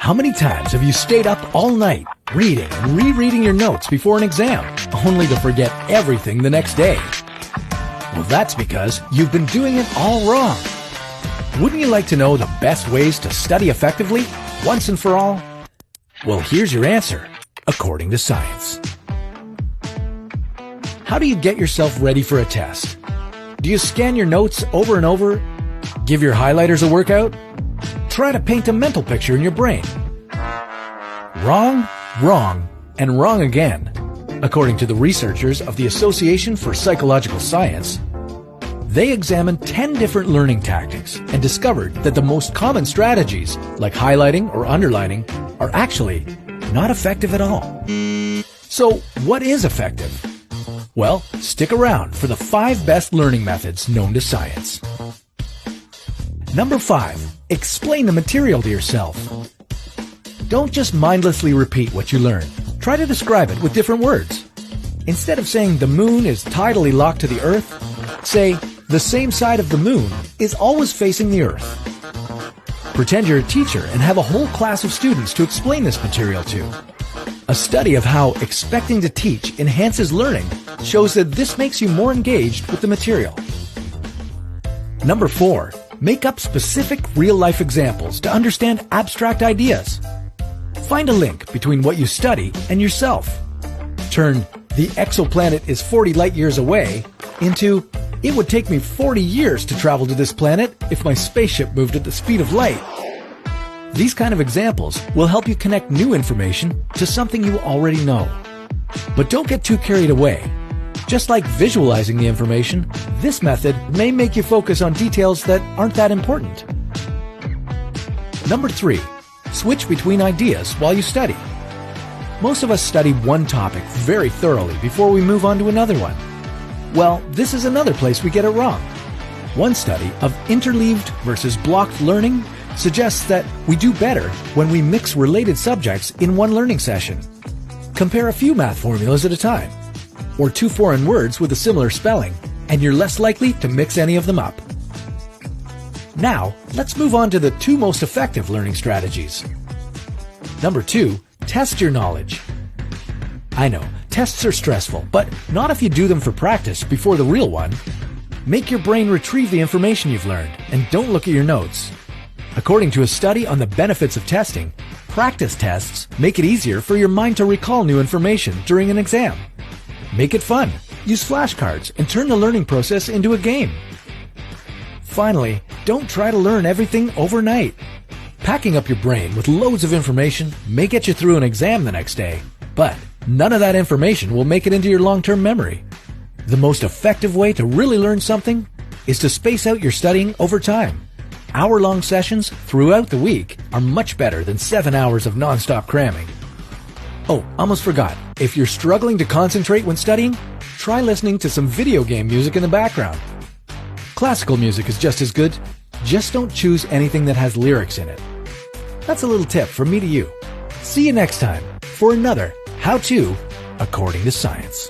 How many times have you stayed up all night reading and rereading your notes before an exam, only to forget everything the next day? Well, that's because you've been doing it all wrong. Wouldn't you like to know the best ways to study effectively, once and for all? Well, here's your answer, according to science. How do you get yourself ready for a test? Do you scan your notes over and over? Give your highlighters a workout? Try to paint a mental picture in your brain. Wrong, wrong, and wrong again. According to the researchers of the Association for Psychological Science, they examined 10 different learning tactics and discovered that the most common strategies, like highlighting or underlining, are actually not effective at all. So, what is effective? Well, stick around for the 5 best learning methods known to science. Number 5. Explain the material to yourself. Don't just mindlessly repeat what you learn. Try to describe it with different words. Instead of saying the moon is tidally locked to the earth, say the same side of the moon is always facing the earth. Pretend you're a teacher and have a whole class of students to explain this material to. A study of how expecting to teach enhances learning shows that this makes you more engaged with the material. Number 4. Make up specific real-life examples to understand abstract ideas. Find a link between what you study and yourself. Turn "the exoplanet is 40 light years away" into "it would take me 40 years to travel to this planet if my spaceship moved at the speed of light." These kind of examples will help you connect new information to something you already know. But don't get too carried away. Just like visualizing the information, this method may make you focus on details that aren't that important. Number 3. Switch between ideas while you study. Most of us study one topic very thoroughly before we move on to another one. Well, this is another place we get it wrong. One study of interleaved versus blocked learning suggests that we do better when we mix related subjects in one learning session. Compare a few math formulas at a time, or 2 foreign words with a similar spelling, and you're less likely to mix any of them up. Now, let's move on to the 2 most effective learning strategies. Number 2, test your knowledge. I know, tests are stressful, but not if you do them for practice before the real one. Make your brain retrieve the information you've learned, and don't look at your notes. According to a study on the benefits of testing, practice tests make it easier for your mind to recall new information during an exam. Make it fun. Use flashcards and turn the learning process into a game. Finally, don't try to learn everything overnight. Packing up your brain with loads of information may get you through an exam the next day, but none of that information will make it into your long-term memory. The most effective way to really learn something is to space out your studying over time. Hour-long sessions throughout the week are much better than 7 hours of non-stop cramming. Oh, almost forgot. If you're struggling to concentrate when studying, try listening to some video game music in the background. Classical music is just as good. Just don't choose anything that has lyrics in it. That's a little tip from me to you. See you next time for another How To According to Science.